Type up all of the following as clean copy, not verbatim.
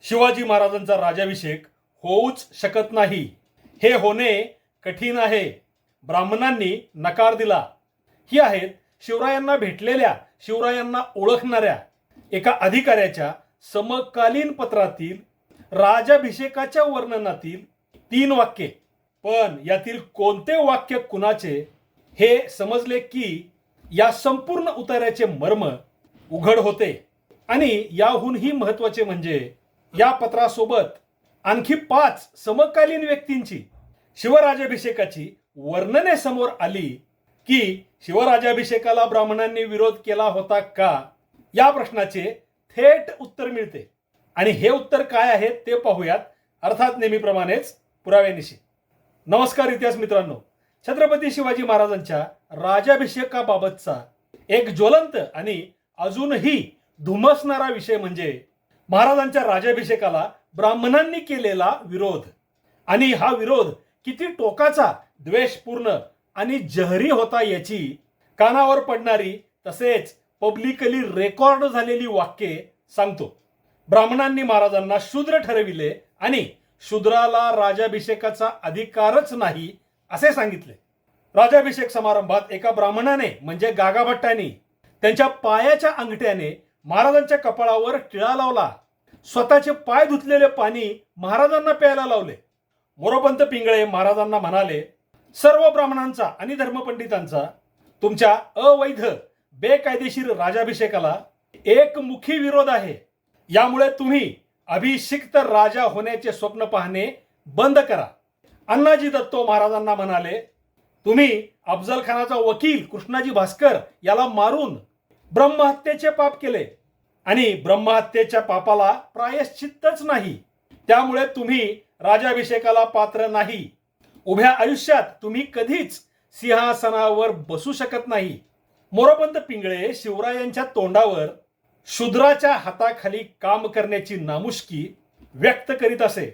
शिवाजी महाराजांचा राज्याभिषेक होऊच शकत नाही. हे होणे कठीण आहे. ब्राह्मणांनी नकार दिला. ही आहेत शिवरायांना भेटलेल्या, शिवरायांना ओळखणाऱ्या एका अधिकाऱ्याच्या समकालीन पत्रातील राज्याभिषेकाच्या वर्णनातील 3 वाक्ये. पण यातील कोणते वाक्य कुणाचे हे समजले की या संपूर्ण उतार्याचे मर्म उघड होते. आणि याहूनही महत्त्वाचे म्हणजे या पत्रासोबत आणखी 5 समकालीन व्यक्तींची शिवराज्याभिषेकाची वर्णने समोर आली की शिवराज्याभिषेकाला ब्राह्मणांनी विरोध केला होता का, या प्रश्नाचे थेट उत्तर मिळते. आणि हे उत्तर काय आहे ते पाहूयात, अर्थात नेहमीप्रमाणेच पुराव्यानिशी. नमस्कार इतिहास मित्रांनो. छत्रपती शिवाजी महाराजांच्या राज्याभिषेकाबाबतचा एक ज्वलंत आणि अजूनही धुमसणारा विषय म्हणजे महाराजांच्या राज्याभिषेकाला ब्राह्मणांनी केलेला विरोध. आणि हा विरोध किती टोकाचा, द्वेषपूर्ण आणि जहरी होता याची कानावर पडणारी तसेच पब्लिकली रेकॉर्ड झालेली वाक्ये सांगतो. ब्राह्मणांनी महाराजांना शूद्र ठरविले आणि शूद्राला राज्याभिषेकाचा अधिकारच नाही असे सांगितले. राज्याभिषेक समारंभात एका ब्राह्मणाने म्हणजे गागाभट्टांनी त्यांच्या पायाच्या अंगठ्याने महाराजांच्या कपाळावर टिळा लावला. स्वतःचे पाय धुतलेले पाणी महाराजांना प्यायला लावले. मोरोपंत पिंगळे महाराजांना म्हणाले, सर्व ब्राह्मणांचा आणि धर्मपंडितांचा तुमच्या अवैध बेकायदेशीर राज्याभिषेकाला एकमुखी विरोध आहे. यामुळे तुम्ही अभिषिक्त राजा होण्याचे स्वप्न पाहणे बंद करा. अण्णाजी दत्तो महाराजांना म्हणाले, तुम्ही अफजल खानाचा वकील कृष्णाजी भास्कर याला मारून ब्रह्महत्येचे पाप केले आणि ब्रह्महत्येच्या पापाला प्रायश्चित्तच नाही. त्यामुळे तुम्ही राज्याभिषेकाला पात्र नाही. उभ्या आयुष्यात तुम्ही कधीच सिंहासनावर बसू शकत नाही. मोरोपंत पिंगळे शिवरायांच्या तोंडावर शूद्राच्या हाताखाली काम करण्याची नामुष्की व्यक्त करीत असे.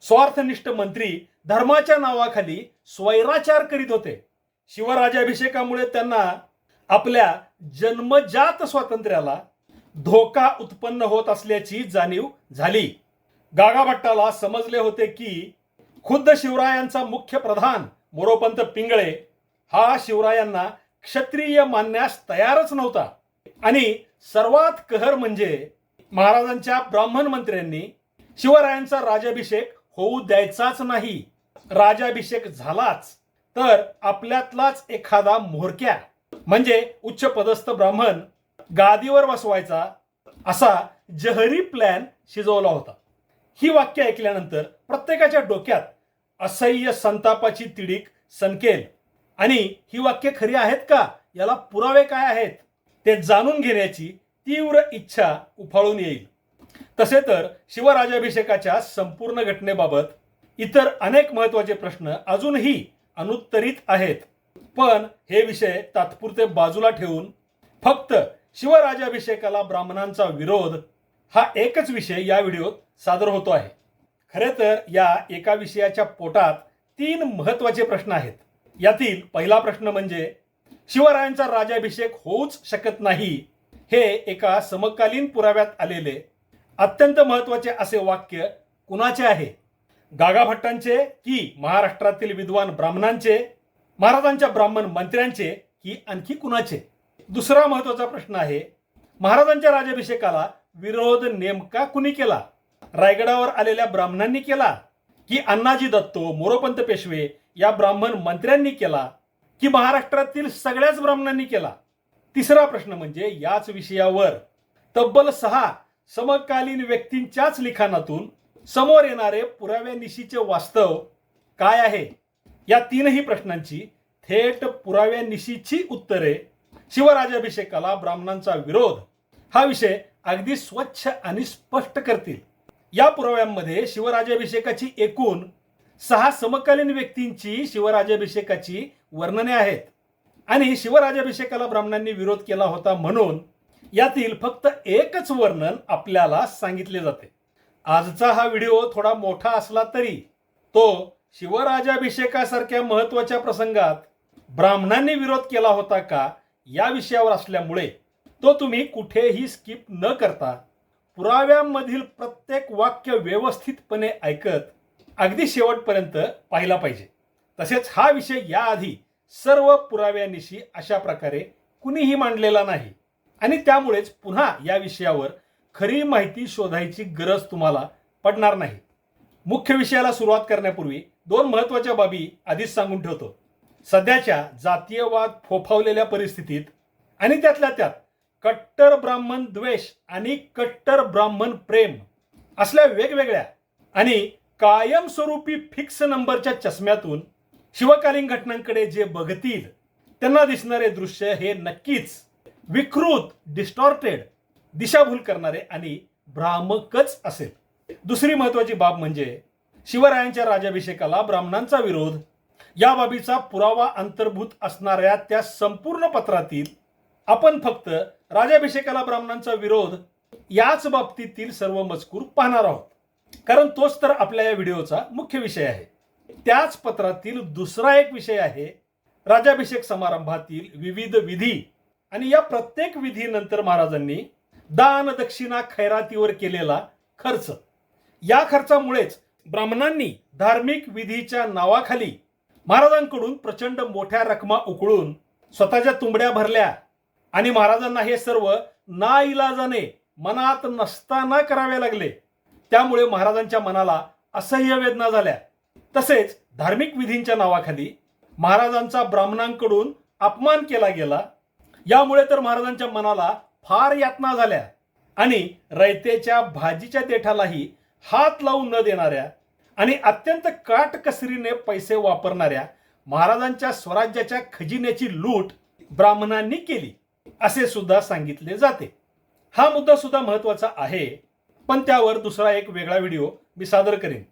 स्वार्थनिष्ठ मंत्री धर्माच्या नावाखाली स्वैराचार करीत होते. शिवराज्याभिषेकामुळे त्यांना आपल्या जन्मजात स्वातंत्र्याला धोका उत्पन्न होत असल्याची जाणीव झाली. गागाभट्टाला समजले होते की खुद्द शिवरायांचा मुख्य प्रधान मोरोपंत पिंगळे हा शिवरायांना क्षत्रिय मानण्यास तयारच नव्हता. आणि सर्वात कहर म्हणजे महाराजांच्या ब्राह्मण मंत्र्यांनी शिवरायांचा राज्याभिषेक होऊ द्यायचाच नाही. राज्याभिषेक झालाच तर आपल्यातलाच एखादा म्होरक्या म्हणजे उच्च पदस्थ ब्राह्मण गादीवर बसवायचा असा जहरी प्लॅन शिजवला होता. ही वाक्य ऐकल्यानंतर प्रत्येकाच्या डोक्यात असह्य संतापाची तिडीक सनकेल. आणि ही वाक्य खरी आहेत का, याला पुरावे काय आहेत ते जाणून घेण्याची तीव्र इच्छा उफाळून येईल. तसे तर शिवराज्याभिषेकाच्या संपूर्ण घटनेबाबत इतर अनेक महत्त्वाचे प्रश्न अजूनही अनुत्तरित आहेत. पण हे विषय तात्पुरते बाजूला ठेवून फक्त शिवराज्याभिषेकाला ब्राह्मणांचा विरोध हा एकच विषय या व्हिडिओत सादर होतो आहे. खरे तर या एका विषयाच्या पोटात 3 महत्त्वाचे प्रश्न आहेत. यातील पहिला प्रश्न म्हणजे शिवरायांचा राज्याभिषेक होऊच शकत नाही हे एका समकालीन पुराव्यात आलेले अत्यंत महत्त्वाचे असे वाक्य कुणाचे आहे? गागाभट्टांचे की महाराष्ट्रातील विद्वान ब्राह्मणांचे, महाराजांच्या ब्राह्मण मंत्र्यांचे की आणखी कुणाचे? दुसरा महत्त्वाचा प्रश्न आहे, महाराजांच्या राज्याभिषेकाला विरोध नेमका कुणी केला? रायगडावर आलेल्या ब्राह्मणांनी केला की अण्णाजी दत्तो, मोरोपंत पेशवे या ब्राह्मण मंत्र्यांनी केला की महाराष्ट्रातील सगळ्याच ब्राह्मणांनी केला? तिसरा प्रश्न म्हणजे याच विषयावर तब्बल 6 समकालीन व्यक्तींच्याच लिखाणातून समोर येणारे पुराव्यानिशीचे वास्तव काय आहे? या 3ही प्रश्नांची थेट पुराव्यानिशीची उत्तरे शिवराज्याभिषेकाला ब्राह्मणांचा विरोध हा विषय अगदी स्वच्छ आणि स्पष्ट करतील. या पुराव्यांमध्ये शिवराज्याभिषेकाची एकूण 6 समकालीन व्यक्तींची शिवराज्याभिषेकाची वर्णने आहेत. आणि शिवराज्याभिषेकाला ब्राह्मणांनी विरोध केला होता म्हणून यातील फक्त एकच वर्णन आपल्याला सांगितले जाते. आजचा हा व्हिडिओ थोडा मोठा असला तरी तो शिवराज्याभिषेकासारख्या महत्त्वाच्या प्रसंगात ब्राह्मणांनी विरोध केला होता का या विषयावर असल्यामुळे तो तुम्ही कुठेही स्किप न करता पुराव्यांमधील प्रत्येक वाक्य व्यवस्थितपणे ऐकत अगदी शेवटपर्यंत पाहिला पाहिजे. तसेच हा विषय याआधी सर्व पुराव्यांनिशी अशा प्रकारे कुणीही मांडलेला नाही आणि त्यामुळेच पुन्हा या विषयावर खरी माहिती शोधायची गरज तुम्हाला पडणार नाही. मुख्य विषयाला सुरुवात करण्यापूर्वी 2 महत्त्वाच्या बाबी आधीच सांगून ठेवतो. सध्याच्या जातीयवाद फोफावलेल्या परिस्थितीत आणि त्यातल्या त्यात कट्टर ब्राह्मण द्वेष आणि कट्टर ब्राह्मण प्रेम असल्या वेगवेगळ्या आणि कायमस्वरूपी फिक्स नंबरच्या चष्म्यातून शिवकालीन घटनांकडे जे बघतील त्यांना दिसणारे दृश्य हे नक्कीच विकृत, डिस्टॉर्टेड, दिशाभूल करणारे आणि भ्रामकच असेल. दुसरी महत्वाची बाब म्हणजे शिवरायांच्या राज्याभिषेकाला ब्राह्मणांचा विरोध. या बाबीचा पुरावा अंतर्भूत असणाऱ्या त्या संपूर्ण पत्रातील आपण फक्त राज्याभिषेकाला ब्राह्मणांचा विरोध याच बाबतीतील सर्व मजकूर पाहणार आहोत, कारण तोच तर आपल्या या व्हिडिओचा मुख्य विषय आहे. त्याच पत्रातील दुसरा एक विषय आहे राज्याभिषेक समारंभातील विविध विधी आणि या प्रत्येक विधीनंतर महाराजांनी दान, दक्षिणा, खैरातीवर केलेला खर्च. या खर्चामुळेच ब्राह्मणांनी धार्मिक विधीच्या नावाखाली महाराजांकडून प्रचंड मोठ्या रकमा उकळून स्वतःच्या तुंबड्या भरल्या आणि महाराजांना हे सर्व नाइलाजाने मनात नसताना करावे लागले. त्यामुळे महाराजांच्या मनाला असह्य वेदना झाल्या. तसेच धार्मिक विधींच्या नावाखाली महाराजांचा ब्राह्मणांकडून अपमान केला गेला. यामुळे तर महाराजांच्या मनाला फार यातना झाल्या आणि रयतेच्या भाजीच्या देठालाही हात लावून न देणाऱ्या आणि अत्यंत काटकसरीने पैसे वापरणाऱ्या महाराजांच्या स्वराज्याच्या खजिन्याची लूट ब्राह्मणांनी केली असे सुद्धा सांगितले जाते. हा मुद्दा सुद्धा महत्वाचा आहे, पण त्यावर दुसरा एक वेगळा व्हिडिओ मी सादर करेन.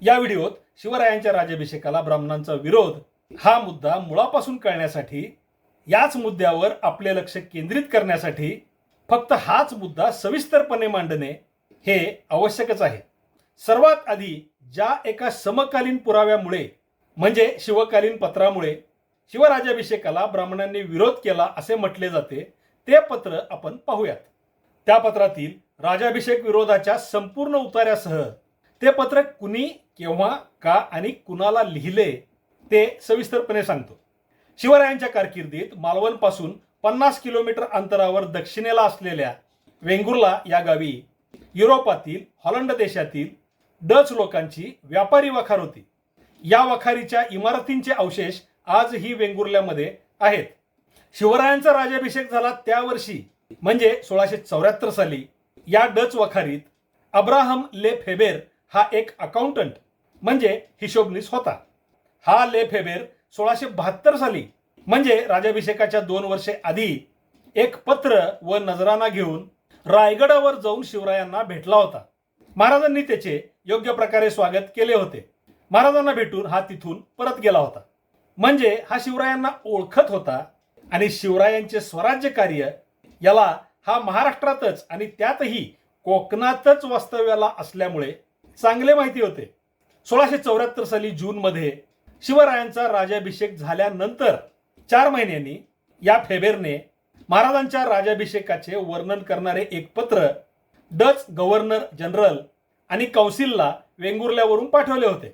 या व्हिडिओत शिवरायांच्या राज्याभिषेकाला ब्राह्मणांचा विरोध हा मुद्दा मुळापासून कळण्यासाठी, याच मुद्द्यावर आपले लक्ष केंद्रित करण्यासाठी फक्त हाच मुद्दा सविस्तरपणे मांडणे हे आवश्यकच आहे. सर्वात आधी ज्या एका समकालीन पुराव्यामुळे म्हणजे शिवकालीन पत्रामुळे शिवराज्याभिषेकाला ब्राह्मणांनी विरोध केला असे म्हटले जाते ते पत्र आपण पाहूयात. त्या पत्रातील राज्याभिषेक विरोधाच्या संपूर्ण उतार्यासह ते पत्र कुणी, केव्हा, का आणि कुणाला लिहिले ते सविस्तरपणे सांगतो. शिवरायांच्या कारकिर्दीत मालवण पासून 50 किलोमीटर अंतरावर दक्षिणेला असलेल्या वेंगुर्ला या गावी युरोपातील, हॉलंड देशातील डच लोकांची व्यापारी वखार होती. या वखारीच्या इमारतींचे अवशेष आजही वेंगुर्ल्यामध्ये आहेत. शिवरायांचा राज्याभिषेक झाला त्या वर्षी म्हणजे 1674 साली या डच वखारीत अब्राहम ले फेबेर हा एक अकाउंटंट म्हणजे हिशोबनीस होता. हा ले फेबेर 1672 साली म्हणजे राज्याभिषेकाच्या 2 वर्षे आधी एक पत्र व नजराना घेऊन रायगडावर जाऊन शिवरायांना भेटला होता. महाराजांनी त्याचे योग्य प्रकारे स्वागत केले होते. महाराजांना भेटून हा तिथून परत गेला होता. म्हणजे हा शिवरायांना ओळखत होता आणि शिवरायांचे स्वराज्य कार्य याला हा महाराष्ट्रातच आणि त्यातही कोकणातच वास्तव्याला असल्यामुळे चांगले माहिती होते. 1674 साली जून मध्ये शिवरायांचा राज्याभिषेक झाल्यानंतर 4 महिन्यांनी या फेबेरने महाराजांच्या राज्याभिषेकाचे वर्णन करणारे एक पत्र डच गव्हर्नर जनरल आणि कौन्सिलला वेंगुर्ल्यावरून पाठवले होते.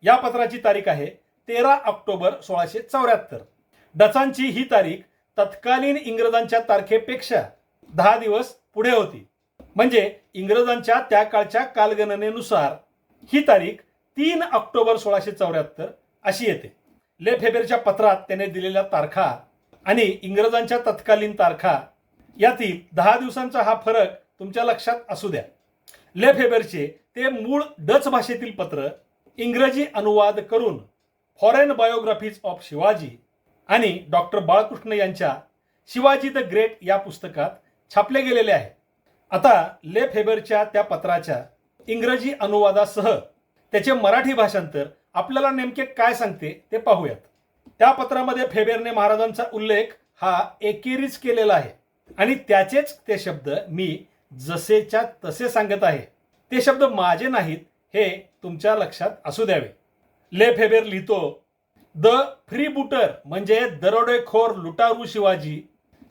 या पत्राची तारीख आहे 13 ऑक्टोबर 1674. डचांची ही तारीख तत्कालीन इंग्रजांच्या तारखेपेक्षा 10 दिवस पुढे होती. म्हणजे इंग्रजांच्या त्या काळच्या कालगणनेनुसार ही तारीख 3 ऑक्टोबर 1674 अशी येते. ले फेबेरच्या पत्रात त्याने दिलेल्या तारखा आणि इंग्रजांच्या तत्कालीन तारखा यातील 10 दिवसांचा हा फरक तुमच्या लक्षात असू द्या. ले फेबेरचे ते मूळ डच भाषेतील पत्र इंग्रजी अनुवाद करून फॉरेन बायोग्राफीज ऑफ शिवाजी आणि डॉक्टर बाळकृष्ण यांच्या शिवाजी द ग्रेट या पुस्तकात छापले गेलेले आहे. आता ले फेबेरच्या त्या पत्राच्या इंग्रजी अनुवादासह त्याचे मराठी भाषांतर आपल्याला नेमके काय सांगते ते पाहूयात. त्या पत्रामध्ये फेबेरने महाराजांचा उल्लेख हा एकेरीच केलेला आहे आणि त्याचेच ते शब्द मी जसेच्या तसे सांगत आहे. ते शब्द माझे नाहीत हे तुमच्या लक्षात असू द्यावे. ले फेबेर लिहितो, द फ्रीबूटर म्हणजे दरोडेखोर लुटारू शिवाजी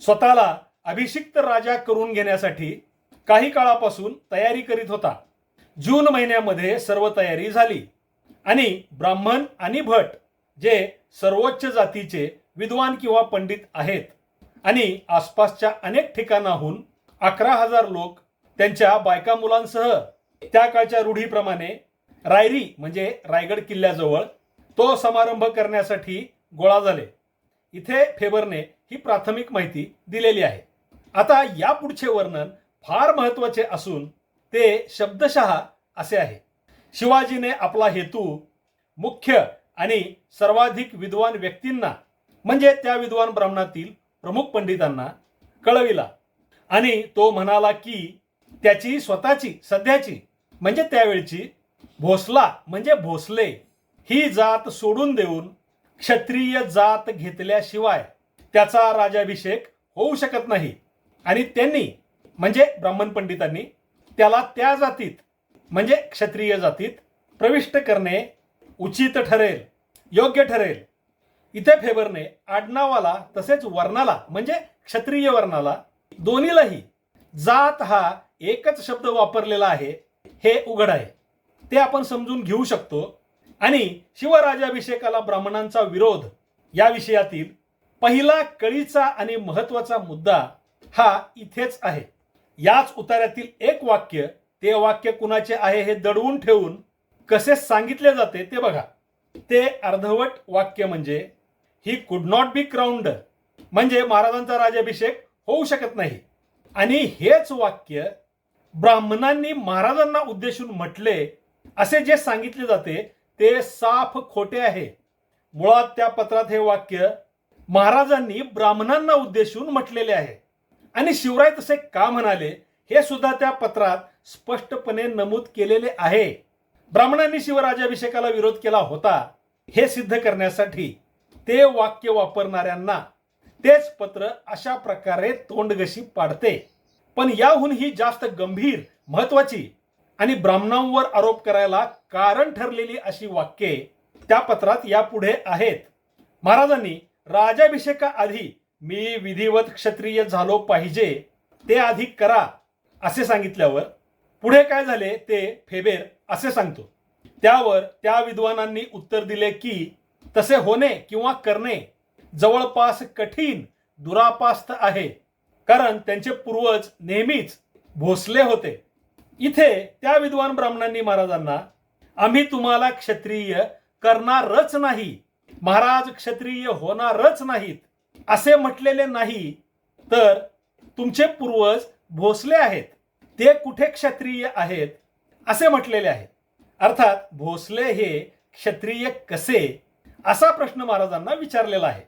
स्वतःला अभिषिक्त राजा करून घेण्यासाठी काही काळापासून तयारी करीत होता. जून महिन्यामध्ये सर्व तयारी झाली आणि ब्राह्मण आणि भट जे सर्वोच्च जातीचे विद्वान किंवा पंडित आहेत आणि आसपासच्या अनेक ठिकाणाहून 11,000 लोक त्यांच्या बायका मुलांसह त्या काळच्या रूढीप्रमाणे रायरी म्हणजे रायगड किल्ल्याजवळ तो समारंभ करण्यासाठी गोळा झाले. इथे फेबरने ही प्राथमिक माहिती दिलेली आहे. आता यापुढचे वर्णन फार महत्वाचे असून ते शब्दशः असे आहे. शिवाजीने आपला हेतू मुख्य आणि सर्वाधिक विद्वान व्यक्तींना म्हणजे त्या विद्वान ब्राह्मणातील प्रमुख पंडितांना कळविला आणि तो म्हणाला की त्याची स्वतःची सध्याची म्हणजे त्यावेळची भोसला म्हणजे भोसले ही जात सोडून देऊन क्षत्रिय जात घेतल्याशिवाय त्याचा राज्याभिषेक होऊ शकत नाही आणि त्यांनी म्हणजे ब्राह्मण पंडितांनी त्याला त्या जातीत म्हणजे क्षत्रिय जातीत प्रविष्ट करणे उचित ठरेल, योग्य ठरेल. इथे फेबरने आडनावाला तसेच वर्णाला म्हणजे क्षत्रिय वर्णाला दोन्हीलाही जात हा एकच शब्द वापरलेला आहे हे उघड आहे. ते आपण समजून घेऊ शकतो आणि शिवराजाभिषेकाला ब्राह्मणांचा विरोध या विषयातील पहिला कळीचा आणि महत्वाचा मुद्दा हा इथेच आहे. याच उतार्यातील एक वाक्य ते वाक्य कुणाचे आहे हे दडवून ठेवून कसे सांगितले जाते ते बघा. ते अर्धवट वाक्य म्हणजे he could not be crowned म्हणजे महाराजांचा राज्याभिषेक होऊ शकत नाही आणि हेच वाक्य ब्राह्मणांनी महाराजांना उद्देशून म्हटले असे जे सांगितले जाते ते साफ खोटे आहे. मुळात त्या पत्रात हे वाक्य महाराजांनी ब्राह्मणांना उद्देशून म्हटलेले आहे आणि शिवराय तसे का म्हणाले हे सुद्धा त्या पत्रात स्पष्टपणे नमूद केलेले आहे. ब्राह्मणांनी शिवराजाभिषेकाला विरोध केला होता हे सिद्ध करण्यासाठी ते वाक्य वापरणाऱ्यांना तेच पत्र अशा प्रकारे तोंडघशी पाडते. पण याहूनही जास्त गंभीर महत्वाची आणि ब्राह्मणांवर आरोप करायला कारण ठरलेली अशी वाक्ये त्या पत्रात यापुढे आहेत. महाराजांनी राज्याभिषेकाआधी मी विधिवत क्षत्रिय झालो पाहिजे ते आधी करा असे सांगितल्यावर पुढे काय झाले ते फेबेर असे सांगतो. त्यावर त्या विद्वानांनी उत्तर दिले की तसे होणे किंवा करणे जवळपास कठीण दुरापास्त आहे कारण त्यांचे पूर्वज नेहमीच भोसले होते. इथे त्या विद्वान ब्राह्मणांनी महाराजांना आम्ही तुम्हाला क्षत्रिय करणारच नाही, महाराज क्षत्रिय होणारच नाहीत असे म्हटलेले नाही, तर तुमचे पूर्वज भोसले आहेत ते कुठे क्षत्रिय आहेत असे म्हटलेले आहे. अर्थात भोसले हे क्षत्रिय कसे असा प्रश्न महाराजांना विचारलेला आहे.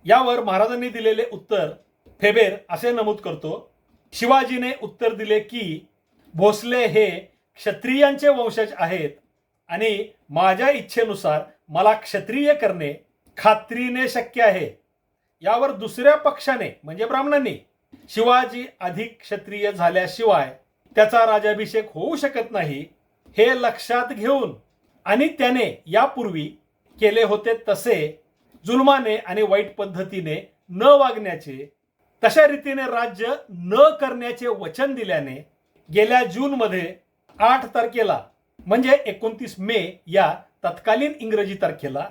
यावर महाराजांनी दिलेले उत्तर फेबेर असे नमूद करतो. शिवाजीने उत्तर दिले की भोसले हे क्षत्रियांचे वंशज आहेत आणि माझ्या इच्छेनुसार मला क्षत्रिय करणे खात्रीने शक्य आहे. यावर दुसऱ्या पक्षाने म्हणजे ब्राह्मणांनी शिवाजी अधिक क्षत्रिय झाल्याशिवाय त्याचा राज्याभिषेक होऊ शकत नाही हे लक्षात घेऊन आणि त्याने यापूर्वी केले होते तसे जुलमाने आणि वाईट पद्धतीने न वागण्याचे तशा रीतीने राज्य न करण्याचे वचन दिल्याने गेल्या जूनमध्ये 8 तारखेला म्हणजे 29 मे या तत्कालीन इंग्रजी तारखेला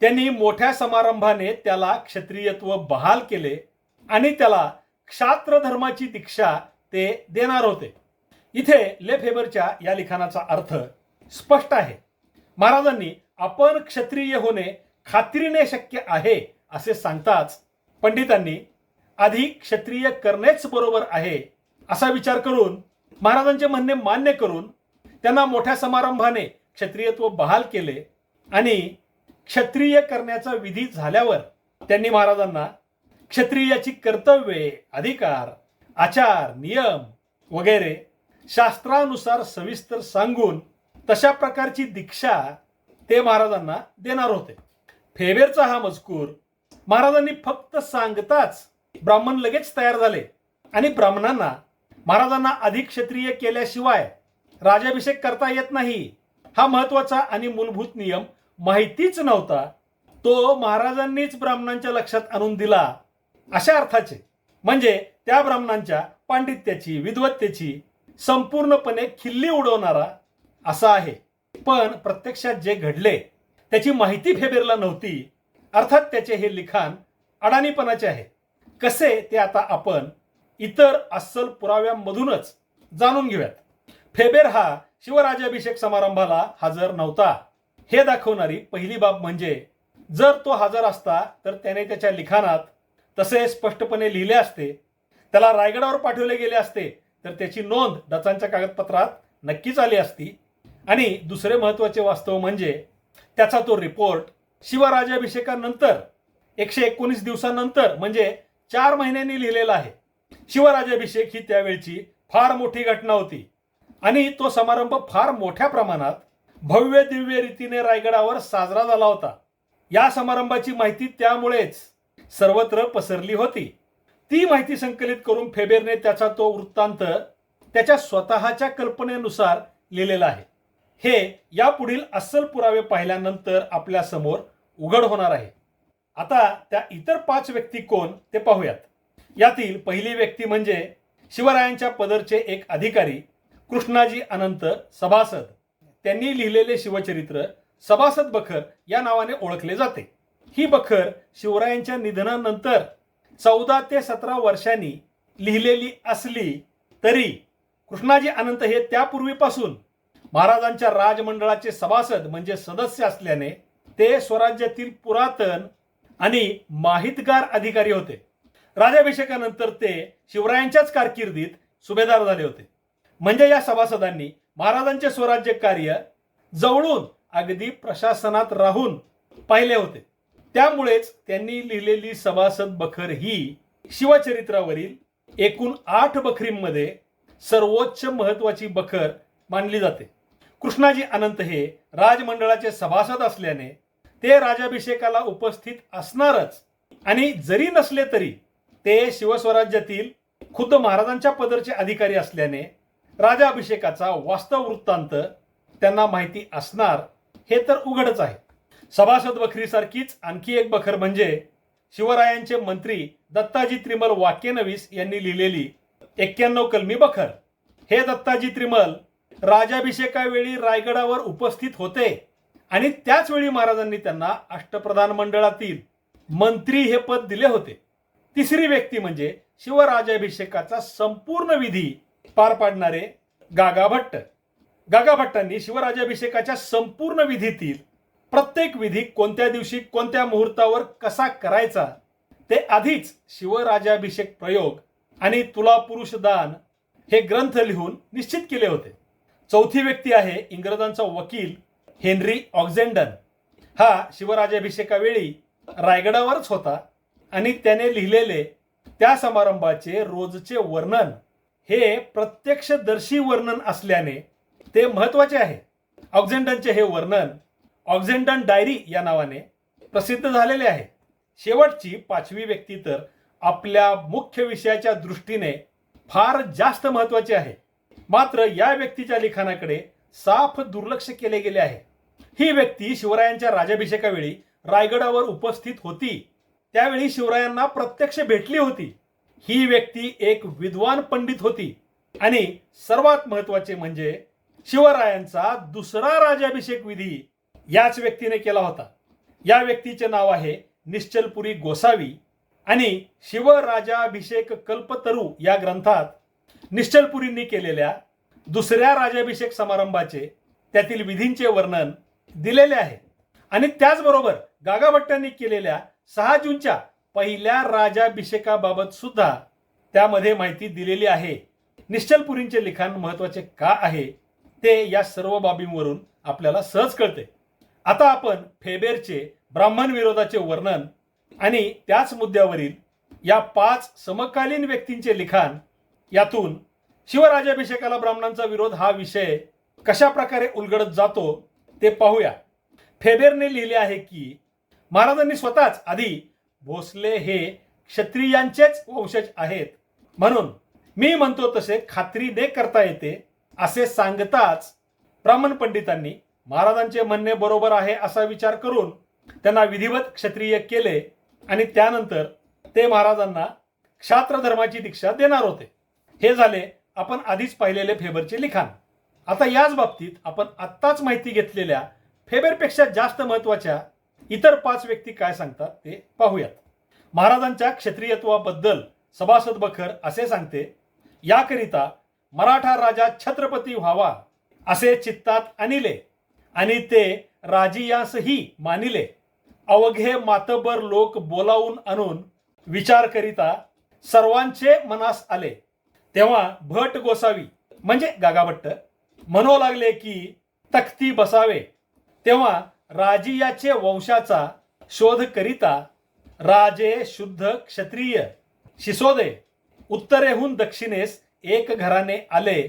त्यांनी मोठ्या समारंभाने त्याला क्षत्रियत्व बहाल केले आणि त्याला क्षात्र धर्माची दीक्षा ते देणार होते. इथे लेफेबरच्या या लिखाणाचा अर्थ स्पष्ट आहे. महाराजांनी आपण क्षत्रिय होणे खात्रीने शक्य आहे असे सांगताच पंडितांनी आधी क्षत्रिय करणेच बरोबर आहे असा विचार करून महाराजांचे म्हणणे मान्य करून त्यांना मोठ्या समारंभाने क्षत्रियत्व बहाल केले आणि क्षत्रिय करण्याचा विधी झाल्यावर त्यांनी महाराजांना क्षत्रियाची कर्तव्ये, अधिकार, आचार, नियम वगैरे शास्त्रानुसार सविस्तर सांगून तशा प्रकारची दीक्षा ते महाराजांना देणार होते. फेबेरचा हा मजकूर महाराजांनी फक्त सांगताच ब्राह्मण लगेच तयार झाले आणि ब्राह्मणांना महाराजांना अधिक क्षत्रिय केल्याशिवाय राज्याभिषेक करता येत नाही हा महत्वाचा आणि मूलभूत नियम माहितीच नव्हता. तो महाराजांनीच ब्राह्मणांच्या लक्षात आणून दिला अशा अर्थाचे. म्हणजे त्या ब्राह्मणांच्या पांडित्याची, विद्वत्तेची संपूर्णपणे खिल्ली उडवणारा असा आहे. पण प्रत्यक्षात जे घडले त्याची माहिती फेबेरला नव्हती. अर्थात त्याचे हे लिखाण अडाणीपणाचे आहे. कसे ते आता आपण इतर अस्सल पुराव्यांमधूनच जाणून घेऊयात. फेबेर हा शिवराज्याभिषेक समारंभाला हजर नव्हता हे दाखवणारी पहिली बाब म्हणजे जर तो हजर असता तर त्याने त्याच्या लिखाणात तसे स्पष्टपणे लिहिले असते. त्याला रायगडावर पाठवले गेले असते तर त्याची नोंद डचांच्या कागदपत्रात नक्कीच आली असती. आणि दुसरे महत्त्वाचे वास्तव म्हणजे त्याचा तो रिपोर्ट शिवराज्याभिषेकानंतर 119 दिवसांनंतर म्हणजे 4 महिन्यांनी लिहिलेला आहे. शिवराज्याभिषेक ही त्यावेळची फार मोठी घटना होती आणि तो समारंभ फार मोठ्या प्रमाणात भव्य दिव्य रीतीने रायगडावर साजरा झाला होता. या समारंभाची माहिती त्यामुळेच सर्वत्र पसरली होती. ती माहिती संकलित करून फेबेरने त्याचा तो वृत्तांत त्याच्या स्वतःच्या कल्पनेनुसार लिहिलेला आहे. हे यापुढील अस्सल पुरावे पाहिल्यानंतर आपल्या समोर उघड होणार आहे. आता त्या इतर 5 व्यक्ती कोण ते पाहूयात. यातील पहिली व्यक्ती म्हणजे शिवरायांच्या पदरचे एक अधिकारी कृष्णाजी अनंत सभासद. त्यांनी लिहिलेले शिवचरित्र सभासद बखर या नावाने ओळखले जाते. ही बखर शिवरायांच्या निधनानंतर 14 ते 17 वर्षांनी लिहिलेली असली तरी कृष्णाजी अनंत हे त्यापूर्वीपासून महाराजांच्या राजमंडळाचे सभासद म्हणजे सदस्य असल्याने ते स्वराज्यातील पुरातन आणि माहितगार अधिकारी होते. राजाभिषेकानंतर ते शिवरायांच्याच कारकिर्दीत सुभेदार झाले होते. म्हणजे या सभासदांनी महाराजांचे स्वराज्य कार्य जवळून अगदी प्रशासनात राहून पाहिले होते. त्यामुळेच त्यांनी लिहिलेली सभासद बखर ही शिवचरित्रावरील एकूण 8 बखरींमध्ये सर्वोच्च महत्वाची बखर मानली जाते. कृष्णाजी अनंत हे राजमंडळाचे सभासद असल्याने ते राजाभिषेकाला उपस्थित असणारच आणि जरी नसले तरी ते शिवस्वराज्यातील खुद्द महाराजांच्या पदरचे अधिकारी असल्याने राजाभिषेकाचा वास्तव वृत्तांत त्यांना माहिती असणार हे तर उघडच आहे. सभासद बखरीसारखीच आणखी एक बखर म्हणजे शिवरायांचे मंत्री दत्ताजी त्रिमल वाक्यनवीस यांनी लिहिलेली 91 कलमी बखर. हे दत्ताजी त्रिमल राजाभिषेकावेळी रायगडावर उपस्थित होते आणि त्याच वेळी महाराजांनी त्यांना अष्टप्रधान मंडळातील मंत्री हे पद दिले होते. तिसरी व्यक्ती म्हणजे शिवराज्याभिषेकाचा संपूर्ण विधी पार पाडणारे गागा भट्ट. गागा भट्टांनी शिवराज्याभिषेकाच्या संपूर्ण विधीतील प्रत्येक विधी कोणत्या दिवशी कोणत्या मुहूर्तावर कसा करायचा ते आधीच शिवराज्याभिषेक प्रयोग आणि तुला पुरुष दान हे ग्रंथ लिहून निश्चित केले होते. चौथी व्यक्ती आहे इंग्रजांचा वकील हेनरी ऑक्झेंडन. हा शिवराज्याभिषेकावेळी रायगडावरच होता आणि त्याने लिहिलेले त्या समारंभाचे रोजचे वर्णन हे प्रत्यक्षदर्शी वर्णन असल्याने ते महत्वाचे आहे. ऑक्झेंडनचे हे वर्णन ऑक्झेंडन डायरी या नावाने प्रसिद्ध झालेले आहे. शेवटची 5वी व्यक्ती तर आपल्या मुख्य विषयाच्या दृष्टीने फार जास्त महत्वाची आहे. मात्र या व्यक्तीच्या लिखाणाकडे साफ दुर्लक्ष केले गेले आहे. ही व्यक्ती शिवरायांच्या राज्याभिषेकावेळी रायगडावर उपस्थित होती. त्यावेळी शिवरायांना प्रत्यक्ष भेटली होती. ही व्यक्ती एक विद्वान पंडित होती आणि सर्वात महत्वाचे म्हणजे शिवरायांचा दुसरा राज्याभिषेक विधी याच व्यक्तीने केला होता. या व्यक्तीचे नाव आहे निश्चलपुरी गोसावी आणि शिवराजाभिषेक कल्पतरू या ग्रंथात निश्चलपुरींनी केलेल्या दुसऱ्या राज्याभिषेक समारंभाचे त्यातील विधींचे वर्णन दिलेले आहे. आणि त्याचबरोबर गागा भट्टांनी केलेल्या 6 जूनच्या पहिल्या राज्याभिषेकाबाबत सुद्धा त्यामध्ये माहिती दिलेली आहे. निश्चलपुरींचे लिखाण महत्वाचे का आहे ते या सर्व बाबींवरून आपल्याला सहज कळते. आता आपण फेबेरचे ब्राह्मण विरोधाचे वर्णन आणि त्याच मुद्द्यावरील या 5 समकालीन व्यक्तींचे लिखाण यातून शिवराज्याभिषेकाला ब्राह्मणांचा विरोध हा विषय कशा प्रकारे उलगडत जातो ते पाहूया. फेबेरने लिहिले आहे की महाराजांनी स्वतःच आधी भोसले हे क्षत्रियांचेच वंशज आहेत म्हणून मी म्हणतो तसे खात्रीने करता येते असे सांगताच ब्राह्मण पंडितांनी महाराजांचे म्हणणे बरोबर आहे असा विचार करून त्यांना विधिवत क्षत्रिय केले आणि त्यानंतर ते महाराजांना क्षात्र धर्माची दीक्षा देणार होते. हे झाले आपण आधीच पाहिलेले फेबरचे लिखाण. आता याच बाबतीत आपण आत्ताच माहिती घेतलेल्या फेबरपेक्षा जास्त महत्वाच्या इतर 5 व्यक्ती काय सांगतात ते पाहूयात. महाराजांच्या क्षत्रियत्वाबद्दल सभासद बखर असे सांगते, याकरिता मराठा राजा छत्रपती व्हावा असे चित्तात आणिले आणि ते राजियासही मानिले. अवघे मातबर लोक बोलावून आणून विचार करिता सर्वांचे मनास आले. तेव्हा भट गोसावी म्हणजे गागाभट्ट म्हणू लागले की तख्ती बसावे. तेव्हा राजियाचे वंशाचा शोध करिता राजे शुद्ध क्षत्रिय शिसोदे उत्तरेहून दक्षिणेस एक घराने आले.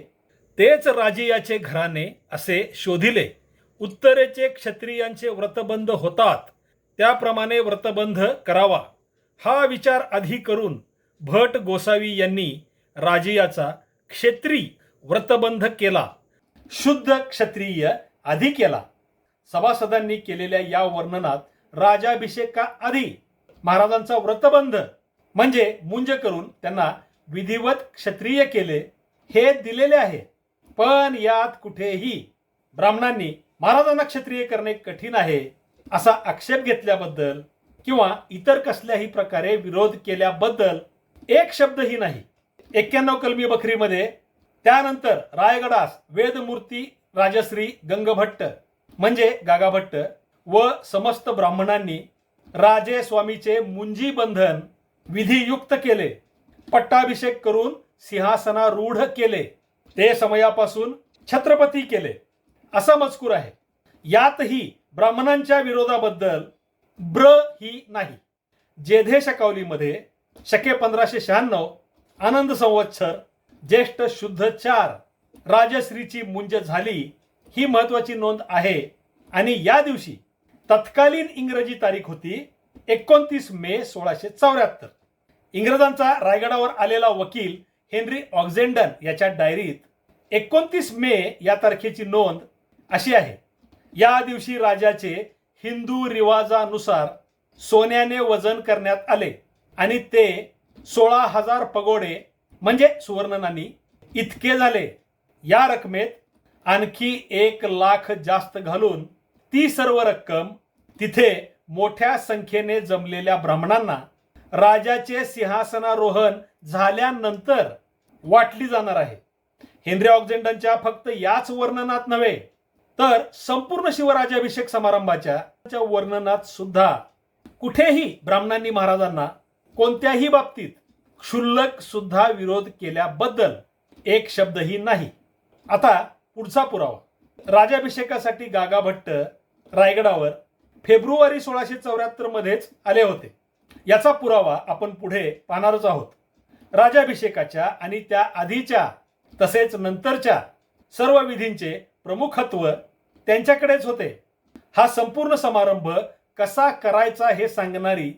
तेच राजियाचे घराणे असे शोधिले. उत्तरेचे क्षत्रियांचे व्रतबंध होतात, त्याप्रमाणे व्रतबंध करावा हा विचार आधी करून भट गोसावी यांनी राजियाचा क्षेत्री व्रतबंध केला, शुद्ध क्षत्रिय आधी केला. सभासदांनी केलेल्या या वर्णनात राजाभिषेकाआधी महाराजांचा व्रतबंध म्हणजे मुंज करून त्यांना विधिवत क्षत्रिय केले हे दिलेले आहे. पण यात कुठेही ब्राह्मणांनी महाराजांना क्षत्रिय करणे कठीण आहे असा आक्षेप घेतल्याबद्दल किंवा इतर कसल्याही प्रकारे विरोध केल्याबद्दल एक शब्दही नाही. 91 कलमी बखरीमध्ये त्यानंतर रायगडास वेदमूर्ती राजश्री गंगभट्ट म्हणजे गागाभट्ट व समस्त ब्राह्मणांनी राजे स्वामीचे मुंजी बंधन विधियुक्त केले, पट्टाभिषेक करून सिंहासनारूढ केले, ते समयापासून छत्रपती केले असा मजकूर आहे. यातही ब्राह्मणांच्या विरोधाबद्दल ब्र ही नाही. जेधे शकावलीमध्ये शके 1596 आनंद संवत्सर ज्येष्ठ शुद्ध 4 राजश्रीची मुंज झाली ही महत्वाची नोंद आहे. आणि या दिवशी तत्कालीन इंग्रजी तारीख होती 29 मे 1674. इंग्रजांचा रायगडावर आलेला वकील हेनरी ऑक्झेंडन याच्या डायरीत 29 मे या तारखेची नोंद अशी आहे. या दिवशी राजाचे हिंदू रिवाजानुसार सोन्याने वजन करण्यात आले आणि ते 16,000 पगोडे म्हणजे सुवर्ण नाणी इतके झाले. या रकमेत आणखी 1 लाख जास्त घालून ती सर्व रक्कम तिथे मोठ्या संख्येने जमलेल्या ब्राह्मणांना राजाचे सिंहासनारोहण झाल्यानंतर वाटली जाणार आहे. हेनरी ऑक्झेंडनच्या फक्त याच वर्णनात नव्हे तर संपूर्ण शिवराज्याभिषेक समारंभाच्या वर्णनात सुद्धा कुठेही ब्राह्मणांनी महाराजांना कोणत्याही बाबतीत क्षुल्लक सुद्धा विरोध केल्याबद्दल एक शब्दही नाही. आता पुढचा पुरावा. राजाभिषेकासाठी गागाभट्ट रायगडावर फेब्रुवारी 1674 मध्येच आले होते. याचा पुरावा आपण पुढे पाहणारच आहोत. राजाभिषेकाच्या आणि त्या आधीच्या तसेच नंतरच्या सर्व विधींचे प्रमुखत्व त्यांच्याकडेच होते. हा संपूर्ण समारंभ कसा करायचा हे सांगणारी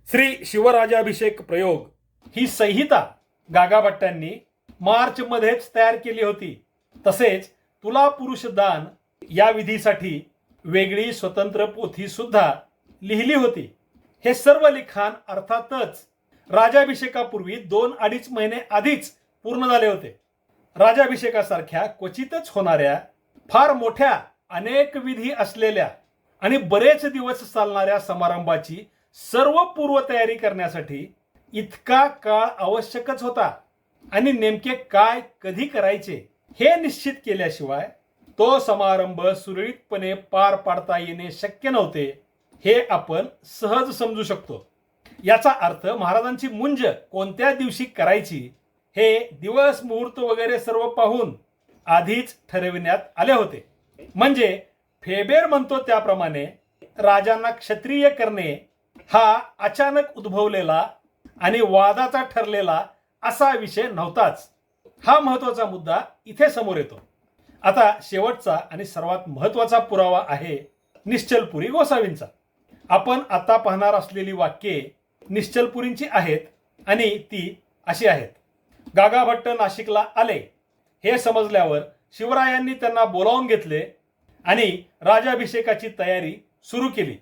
श्री शिवराजाभिषेक प्रयोग ही संहिता गागाभट्टांनी मार्च मध्येच तयार केली होती. तसेच तुला पुरुष दान या विधीसाठी वेगळी स्वतंत्र पोथी सुद्धा लिहिली होती. हे सर्व लिखाण अर्थातच राजाभिषेकापूर्वी 2-2.5 महिने आधीच पूर्ण झाले होते. राजाभिषेकासारख्या क्वचितच होणाऱ्या फार मोठ्या अनेक विधी असलेल्या आणि बरेच दिवस चालणाऱ्या समारंभाची सर्व पूर्वतयारी करण्यासाठी इतका काळ आवश्यकच होता आणि नेमके काय कधी करायचे हे निश्चित केल्याशिवाय तो समारंभ सुरळीतपणे पार पाडता येणे शक्य नव्हते हे आपण सहज समजू शकतो. याचा अर्थ महाराजांची मुंज कोणत्या दिवशी करायची हे दिवस मुहूर्त वगैरे सर्व पाहून आधीच ठरविण्यात आले होते. म्हणजे फेबेर म्हणतो त्याप्रमाणे राजांना क्षत्रिय करणे हा अचानक उद्भवलेला आणि वादाचा ठरलेला असा विषय नव्हताच. हा महत्वाचा मुद्दा इथे समोर येतो. आता शेवटचा आणि सर्वात महत्वाचा पुरावा आहे निश्चलपुरी गोसावींचा. आपण आता पाहणार असलेली वाक्ये निश्चलपुरींची आहेत आणि ती अशी आहेत. गागाभट्ट नाशिकला आले हे समजल्यावर शिवरायांनी त्यांना बोलावून घेतले आणि राजाभिषेकाची तयारी सुरू केली.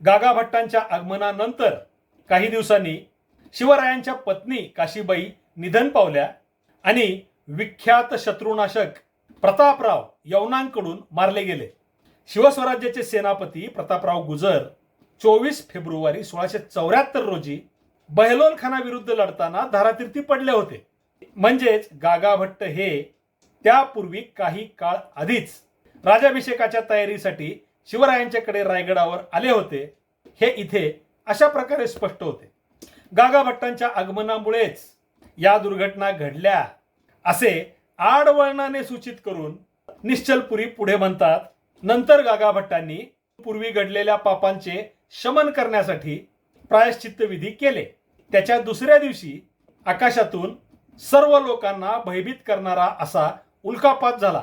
गागाभट्टांच्या आगमनानंतर काही दिवसांनी शिवरायांच्या पत्नी काशीबाई निधन पावल्या आणि विख्यात शत्रुनाशक प्रतापराव यवनांकडून मारले गेले. शिवस्वराज्याचे सेनापती प्रतापराव गुजर 24 फेब्रुवारी 1674 रोजी बहलोल खानाविरुद्ध लढताना धारातीर्थी पडले होते. म्हणजेच गागा भट्ट हे त्यापूर्वी काही काळ आधीच राज्याभिषेकाच्या तयारीसाठी शिवरायांच्याकडे रायगडावर आले होते हे इथे अशा प्रकारे स्पष्ट होते. गागा भट्टांच्या आगमनामुळेच या दुर्घटना घडल्या असे आडवळणाने सूचित करून निश्चलपुरी पुढे म्हणतात. नंतर गागा भट्टांनी पूर्वी घडलेल्या पापांचे शमन करण्यासाठी प्रायश्चित्त विधी केले. त्याच्या दुसऱ्या दिवशी आकाशातून सर्व लोकांना भयभीत करणारा असा उल्कापात झाला.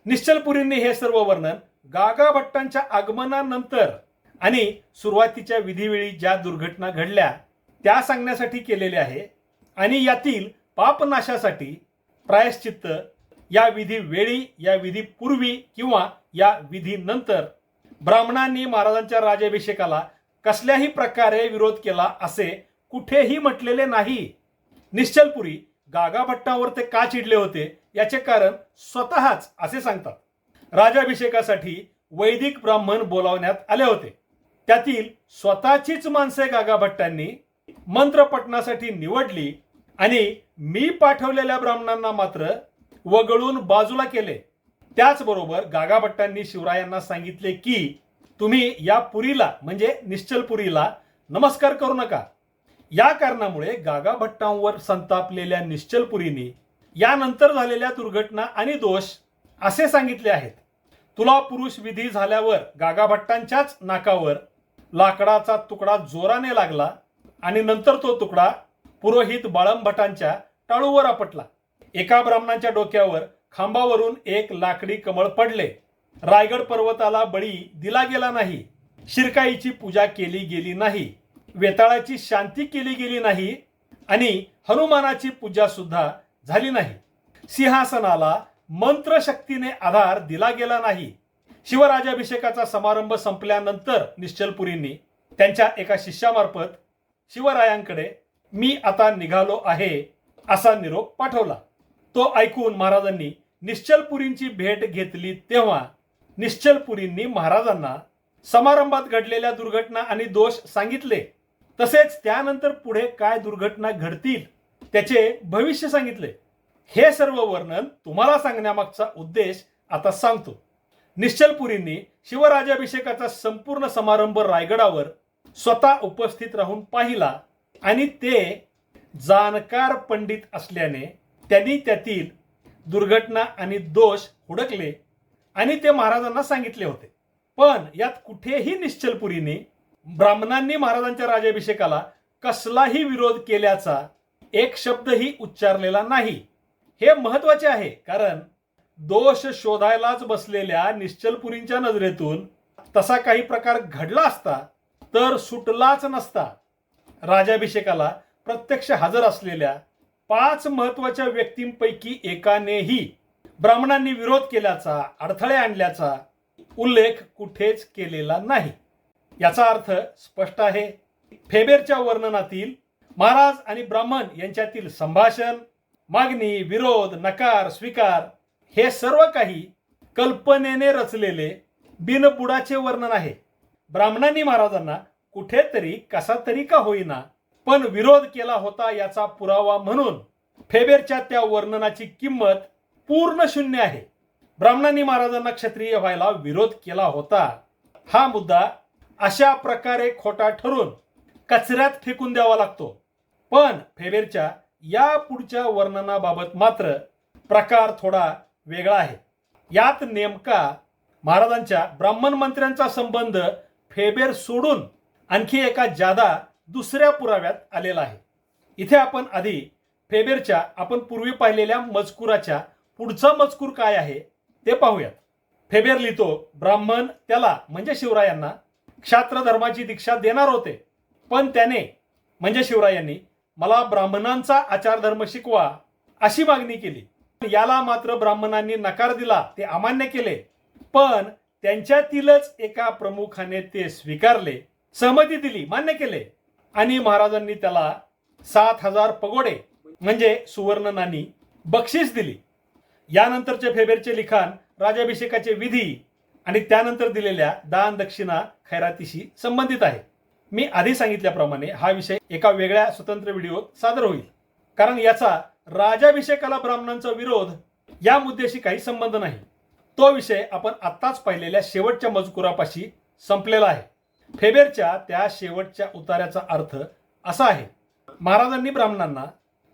निश्चलपुरींनी हे सर्व वर्णन गागा भट्टांच्या आगमनानंतर आणि सुरुवातीच्या विधीवेळी ज्या दुर्घटना घडल्या त्या सांगण्यासाठी केलेले आहे. आणि यातील पापनाशासाठी प्रायश्चित्त या विधी वेळी, या विधी पूर्वी किंवा या विधीनंतर ब्राह्मणांनी महाराजांच्या राज्याभिषेकाला कसल्याही प्रकारे विरोध केला असे कुठेही म्हटलेले नाही. निश्चलपुरी गागा भट्टावर ते का चिडले होते याचे कारण स्वतःच असे सांगतात. राज्याभिषेकासाठी वैदिक ब्राह्मण बोलावण्यात आले होते. त्यातील स्वतःचीच माणसे गागा भट्टांनी मंत्रपठणासाठी निवडली आणि मी पाठवलेल्या ब्राह्मणांना मात्र वगळून बाजूला केले. त्याचबरोबर गागा भट्टांनी शिवरायांना सांगितले की तुम्ही या पुरीला म्हणजे निश्चलपुरीला नमस्कार करू नका. या कारणामुळे गागा भट्टांवर संतापलेल्या निश्चलपुरींनी यानंतर झालेल्या दुर्घटना आणि दोष असे सांगितले आहेत. तुला पुरुष विधी झाल्यावर गागा भट्टांच्याच नाकावर लाकडाचा तुकडा जोराने लागला आणि नंतर तो तुकडा पुरोहित बाळंभटांच्या टाळूवर आपटला. एका ब्राह्मणाच्या डोक्यावर खांबावरून एक लाकडी कमळ पडले. रायगड पर्वताला बळी दिला गेला नाही. शिरकाईची पूजा केली गेली नाही. वेताळाची शांती केली गेली नाही आणि हनुमानाची पूजा सुद्धा झाली नाही. सिंहासनाला मंत्रशक्तीने आधार दिला गेला नाही. शिवराज्याभिषेकाचा समारंभ संपल्यानंतर निश्चलपुरींनी त्यांच्या एका शिष्यामार्फत शिवरायांकडे मी आता निघालो आहे असा निरोप पाठवला. तो ऐकून महाराजांनी निश्चलपुरींची भेट घेतली. तेव्हा निश्चलपुरींनी महाराजांना समारंभात घडलेल्या दुर्घटना आणि दोष सांगितले. तसेच त्यानंतर पुढे काय दुर्घटना घडतील त्याचे भविष्य सांगितले. हे सर्व वर्णन तुम्हाला सांगण्यामागचा उद्देश आता सांगतो. निश्चलपुरींनी शिवराज्याभिषेकाचा संपूर्ण समारंभ रायगडावर स्वतः उपस्थित राहून पाहिला आणि ते जाणकार पंडित असल्याने त्यांनी त्यातील दुर्घटना आणि दोष हुडकले आणि ते महाराजांना सांगितले होते. पण यात कुठेही निश्चलपुरीने ब्राह्मणांनी महाराजांच्या राज्याभिषेकाला कसलाही विरोध केल्याचा एक शब्दही उच्चारलेला नाही. हे महत्वाचे आहे कारण दोष शोधायलाच बसलेल्या निश्चलपुरींच्या नजरेतून तसा काही प्रकार घडला असता तर सुटलाच नसता. राज्याभिषेकाला प्रत्यक्ष हजर असलेल्या 5 महत्वाच्या व्यक्तींपैकी एकानेही ब्राह्मणांनी विरोध केल्याचा, अडथळे आणल्याचा उल्लेख कुठेच केलेला नाही. याचा अर्थ स्पष्ट आहे. फेबेरच्या वर्णनातील महाराज आणि ब्राह्मण यांच्यातील संभाषण, मागणी, विरोध, नकार, स्वीकार हे सर्व काही कल्पनेने रचलेले बिनबुडाचे वर्णन आहे. ब्राह्मणांनी महाराजांना कुठेतरी कसा तरी का होईना पण विरोध केला होता याचा पुरावा म्हणून फेबेरच्या त्या वर्णनाची किंमत पूर्ण शून्य आहे. ब्राह्मणांनी महाराजांना क्षत्रिय व्हायला विरोध केला होता हा मुद्दा अशा प्रकारे खोटा ठरून कचऱ्यात फेकून द्यावा लागतो. पण फेबेरच्या या पुढच्या वर्णनाबाबत मात्र प्रकार थोडा वेगळा आहे. यात नेमका महाराजांच्या ब्राह्मण मंत्र्यांचा संबंध फेबेर सोडून आणखी एका जादा दुसऱ्या पुराव्यात आलेला आहे. इथे आपण आधी फेबेरच्या आपण पूर्वी पाहिलेल्या मजकुराच्या पुढचा मजकूर काय आहे ते पाहूयात. फेबेर लिहितो, ब्राह्मण त्याला म्हणजे शिवरायांना क्षात्र धर्माची दीक्षा देणार होते, पण त्याने म्हणजे शिवरायांनी मला ब्राह्मणांचा आचारधर्म शिकवा अशी मागणी केली. याला मात्र ब्राह्मणांनी नकार दिला, ते अमान्य केले. पण त्यांच्यातीलच एका प्रमुखाने ते स्वीकारले, सहमती दिली, मान्य केले आणि महाराजांनी त्याला 7000 पगोडे म्हणजे सुवर्ण नाणी बक्षीस दिली. यानंतरचे फेबेरचे लिखाण राज्याभिषेकाचे विधी आणि त्यानंतर दिलेल्या दान दक्षिणा खैरातीशी संबंधित आहे. मी आधी सांगितल्याप्रमाणे हा विषय एका वेगळ्या स्वतंत्र व्हिडिओत सादर होईल, कारण याचा राज्याभिषेकाला ब्राह्मणांचा विरोध या मुद्द्याशी काही संबंध नाही. तो विषय आपण आत्ताच पाहिलेल्या शेवटच्या मजकुरापाशी संपलेला आहे. फेबेरच्या त्या शेवटच्या उतार्याचा अर्थ असा आहे: महाराजांनी ब्राह्मणांना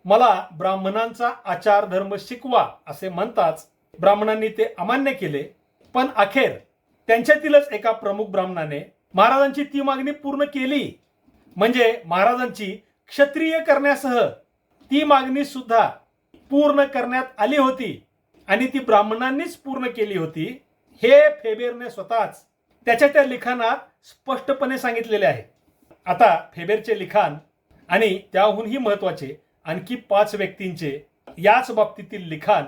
मला ब्राह्मणांचा आचार धर्म शिकवा असे म्हणताच ब्राह्मणांनी ते अमान्य केले. पण अखेर त्यांच्यातीलच एका प्रमुख ब्राह्मणाने महाराजांची ती मागणी पूर्ण केली. म्हणजे महाराजांची क्षत्रिय करण्यासह ती मागणी सुद्धा पूर्ण करण्यात आली होती आणि ती ब्राह्मणांनीच पूर्ण केली होती, हे फेबेरने स्वतःच त्याच्या त्या लिखाणात स्पष्टपणे सांगितलेले आहे. आता फेबेरचे लिखाण आणि त्याहूनही महत्वाचे आणखी 5 व्यक्तींचे याच बाबतीतील लिखाण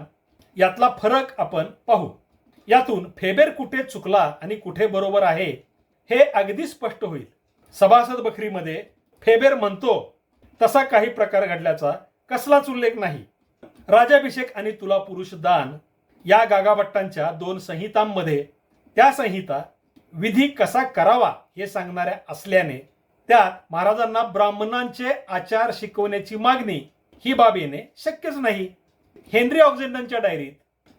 यातला फरक आपण पाहू. यातून फेबेर कुठे चुकला आणि कुठे बरोबर आहे हे अगदी स्पष्ट होईल. सभासद बखरीमध्ये फेबेर म्हणतो तसा काही प्रकार घडल्याचा कसलाच उल्लेख नाही. राजाभिषेक आणि तुला पुरुष दान या गागाभट्टांच्या 2 संहितांमध्ये त्या संहिता विधी कसा करावा हे सांगणाऱ्या असल्याने त्यात महाराजांना ब्राह्मणांचे आचार शिकवण्याची मागणी ही बाब येणे शक्यच नाही. हेनरी ऑक्झेंडनच्या डायरीत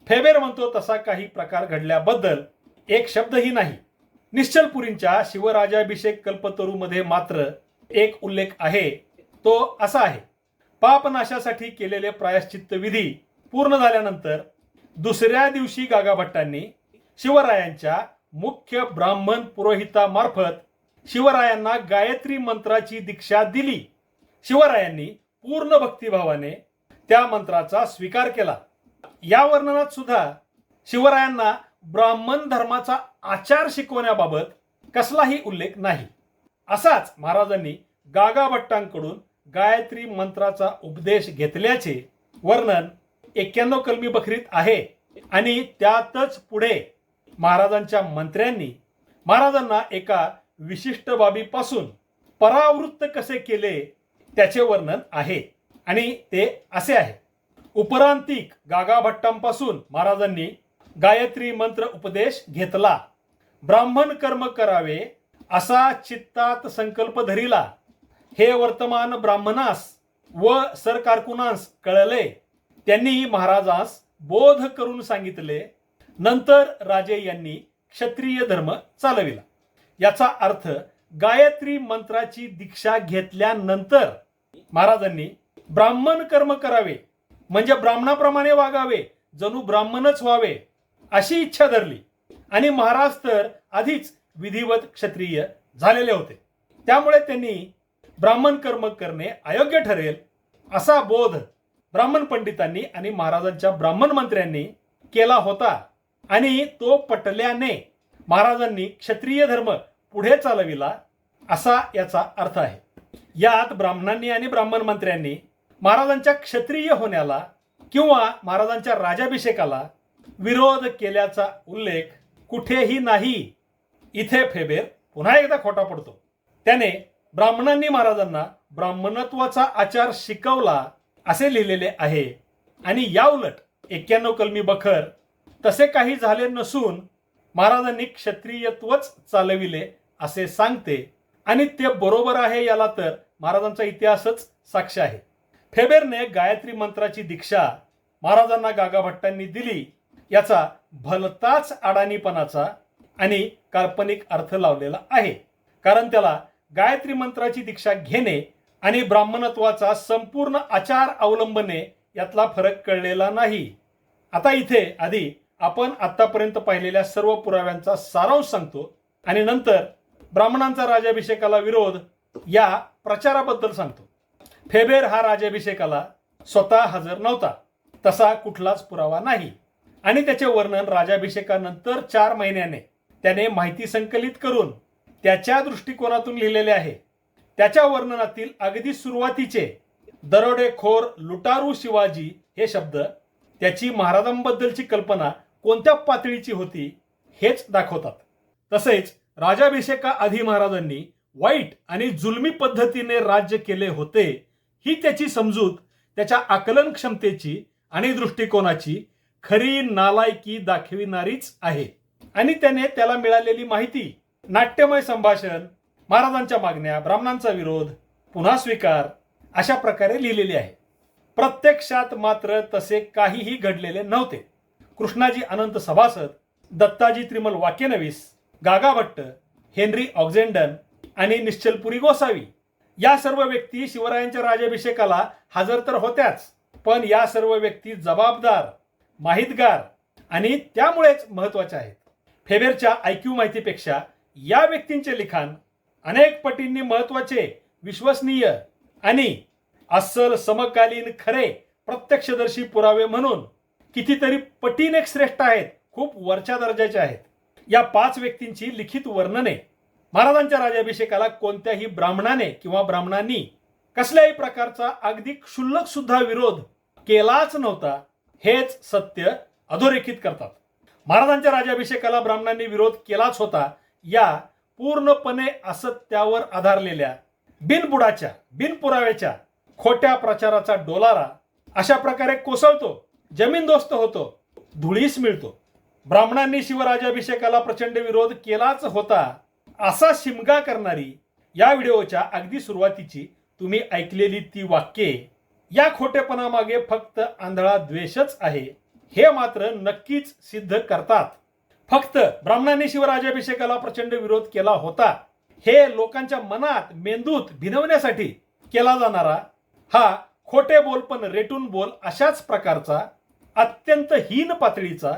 फेबेर म्हणतो तसा काही प्रकार घडल्याबद्दल एक शब्दही नाही. निश्चलपुरींच्या शिवराजाभिषेक कल्पतरूमध्ये मात्र एक उल्लेख आहे. तो असा आहे: पापनाशासाठी केलेले प्रायश्चित्त विधी पूर्ण झाल्यानंतर दुसऱ्या दिवशी गागाभट्टांनी शिवरायांच्या मुख्य ब्राह्मण पुरोहितामार्फत शिवरायांना गायत्री मंत्राची दीक्षा दिली. शिवरायांनी पूर्ण भक्तिभावाने त्या मंत्राचा स्वीकार केला. या वर्णनात सुद्धा शिवरायांना ब्राह्मण धर्माचा आचार शिकवण्याबाबत कसलाही उल्लेख नाही. असाच महाराजांनी गागाभट्टांकडून गायत्री मंत्राचा उपदेश घेतल्याचे वर्णन 91 कलमी बखरीत आहे आणि त्यातच पुढे महाराजांच्या मंत्र्यांनी महाराजांना एका विशिष्ट बाबीपासून परावृत्त कसे केले त्याचे वर्णन आहे आणि ते असे आहे: उपरांतिक गागाभट्टांपासून महाराजांनी गायत्री मंत्र उपदेश घेतला. ब्राह्मण कर्म करावे असा चित्तात संकल्प धरिला. हे वर्तमान ब्राह्मणास व सरकारकुनास कळले. त्यांनी महाराजास बोध करून सांगितले. नंतर राजे यांनी क्षत्रिय धर्म चालविला. याचा अर्थ गायत्री मंत्राची दीक्षा घेतल्यानंतर महाराजांनी ब्राह्मण कर्म करावे म्हणजे ब्राह्मणाप्रमाणे वागावे, जणू ब्राह्मणच व्हावे अशी इच्छा धरली. आणि महाराज तर आधीच विधिवत क्षत्रिय झालेले होते. त्यामुळे त्यांनी ब्राह्मण कर्म करणे अयोग्य ठरेल असा बोध ब्राह्मण पंडितांनी आणि महाराजांच्या ब्राह्मण मंत्र्यांनी केला होता आणि तो पटल्याने महाराजांनी क्षत्रिय धर्म पुढे चालविला असा याचा अर्थ आहे. यात ब्राह्मणांनी आणि ब्राह्मण मंत्र्यांनी महाराजांच्या क्षत्रिय होण्याला किंवा महाराजांच्या राज्याभिषेकाला विरोध केल्याचा उल्लेख कुठेही नाही. इथे फेबेर पुन्हा एकदा खोटा पडतो. त्याने ब्राह्मणांनी महाराजांना ब्राह्मणत्वाचा आचार शिकवला असे लिहिलेले आहे आणि याउलट 91 कलमी बखर तसे काही झाले नसून महाराजांनी क्षत्रियत्वच चालविले असे सांगते आणि ते बरोबर आहे याला तर महाराजांचा इतिहासच साक्ष आहे. फेबेरने गायत्री मंत्राची दीक्षा महाराजांना गागाभट्टांनी दिली याचा भलताच अडाणीपणाचा आणि काल्पनिक अर्थ लावलेला आहे. कारण त्याला गायत्री मंत्राची दीक्षा घेणे आणि ब्राह्मणत्वाचा संपूर्ण आचार अवलंबणे यातला फरक कळलेला नाही. आता इथे आधी आपण आतापर्यंत पाहिलेल्या सर्व पुराव्यांचा सारांश सांगतो आणि नंतर ब्राह्मणांचा राज्याभिषेकाला विरोध या प्रचाराबद्दल सांगतो. फेबेर हा राज्याभिषेकाला स्वतः हजर नव्हता, तसा कुठलाच पुरावा नाही आणि त्याचे वर्णन राज्याभिषेकानंतर 4 महिन्याने त्याने माहिती संकलित करून त्याच्या दृष्टिकोनातून लिहिलेले आहे. त्याच्या वर्णनातील अगदी सुरुवातीचे दरोडेखोर लुटारू शिवाजी हे शब्द त्याची महाराजांबद्दलची कल्पना कोणत्या पातळीची होती हेच दाखवतात. तसेच राज्याभिषेकाआधी महाराजांनी वाईट आणि जुलमी पद्धतीने राज्य केले होते ही त्याची समजूत त्याच्या आकलन क्षमतेची आणि दृष्टिकोनाची खरी नालायकी दाखविणारीच आहे. आणि त्याने त्याला मिळालेली माहिती, नाट्यमय संभाषण, महाराजांच्या मागण्या, ब्राह्मणांचा विरोध, पुन्हा स्वीकार अशा प्रकारे लिहिलेली आहे. प्रत्यक्षात मात्र तसे काहीही घडलेले नव्हते. कृष्णाजी अनंत सभासद, दत्ताजी त्रिमल वाक्यनवीस, गागा भट्ट, हेनरी ऑक्झेंडन आणि निश्चलपुरी गोसावी या सर्व व्यक्ती शिवरायांच्या राज्याभिषेकाला हजर तर होत्याच, पण या सर्व व्यक्ती जबाबदार, माहितगार आणि त्यामुळेच महत्वाच्या आहेत. फेबेरच्या IQ माहितीपेक्षा या व्यक्तींचे लिखाण अनेक पटींनी महत्वाचे, विश्वसनीय आणि अस्सल समकालीन खरे प्रत्यक्षदर्शी पुरावे म्हणून कितीतरी पटीने श्रेष्ठ आहेत, खूप वरच्या दर्जाचे आहेत. या 5 व्यक्तींची लिखित वर्णने महाराजांच्या राज्याभिषेकाला कोणत्याही ब्राह्मणाने किंवा ब्राह्मणांनी कसल्याही प्रकारचा अगदी क्षुल्लक सुद्धा विरोध केलाच नव्हता, हेच सत्य अधोरेखित करतात. महाराजांच्या राज्याभिषेकाला ब्राह्मणांनी विरोध केलाच होता या पूर्णपणे असत्यावर आधारलेल्या, बिनबुडाच्या, बिनपुराव्याच्या खोट्या प्रचाराचा डोलारा अशा प्रकारे कोसळतो, जमीनदोस्त होतो, धुळीस मिळतो. ब्राह्मणांनी शिवराज्याभिषेकाला प्रचंड विरोध केलाच होता असा शिमगा करणारी या व्हिडिओच्या अगदी सुरुवातीची तुम्ही ऐकलेली ती वाक्ये या खोटेपणामागे फक्त आंधळा द्वेषच आहे हे मात्र नक्कीच सिद्ध करतात. फक्त ब्राह्मणांनी शिवराज्याभिषेकाला प्रचंड विरोध केला होता हे लोकांच्या मनात, मेंदूत भिनवण्यासाठी केला जाणारा हा खोटे बोल पण रेटून बोल अशाच प्रकारचा अत्यंत हीन पातळीचा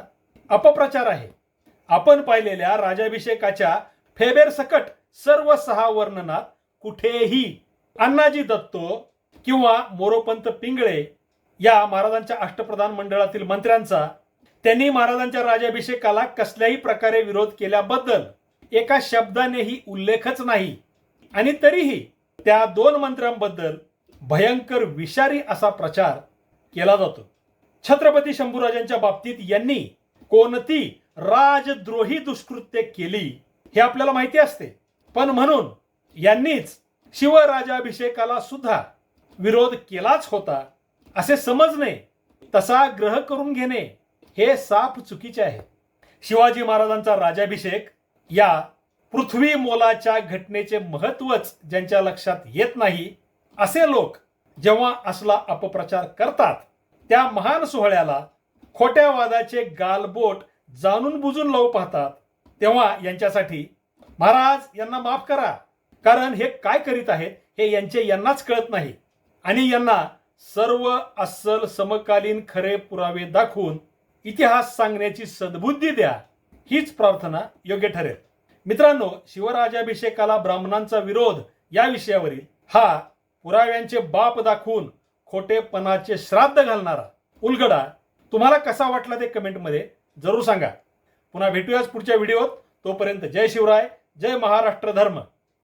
अपप्रचार आहे. आपण पाहिलेल्या राज्याभिषेकाच्या फेबेर सकट सर्व 6 वर्णनात कुठेही अण्णाजी दत्तो किंवा मोरोपंत पिंगळे या महाराजांच्या अष्टप्रधान मंडळातील मंत्र्यांचा त्यांनी महाराजांच्या राज्याभिषेकाला कसल्याही प्रकारे विरोध केल्याबद्दल एका शब्दानेही उल्लेखच नाही. आणि तरीही त्या 2 मंत्र्यांबद्दल भयंकर विषारी असा प्रचार केला जातो. छत्रपती शंभूराजांच्या बाबतीत यांनी कोणती राजद्रोही दुष्कृत्य केली हे आपल्याला माहिती असते, पण म्हणून यांनीच शिवराजाभिषेकाला सुद्धा विरोध केलाच होता असे समजणे, तसा ग्रह करून घेणे हे साफ चुकीचे आहे. शिवाजी महाराजांचा राज्याभिषेक या पृथ्वी मोलाच्या घटनेचे महत्वच ज्यांच्या लक्षात येत नाही असे लोक जेव्हा असला अपप्रचार करतात, त्या महान सोहळ्याला खोट्या वादाचे गालबोट जाणून बुजून लावू पाहतात, तेव्हा यांच्यासाठी महाराज यांना माफ करा, कारण हे काय करीत आहेत हे यांनाच कळत नाही. आणि यांना सर्व अस्सल समकालीन खरे पुरावे दाखवून इतिहास सांगण्याची सद्बुद्धी द्या, हीच प्रार्थना योग्य ठरेल. मित्रांनो, शिवराज्याभिषेकाला ब्राह्मणांचा विरोध या विषयावरील हा पुराव्यांचे बाप दाखवून खोटेपणाचे श्राद्ध घालणारा उलगडा तुम्हाला कसा वाटला ते कमेंटमध्ये जरूर सांगा. पुन्हा भेटूयाच पुढच्या व्हिडिओत. तोपर्यंत जय शिवराय, जय महाराष्ट्र धर्म.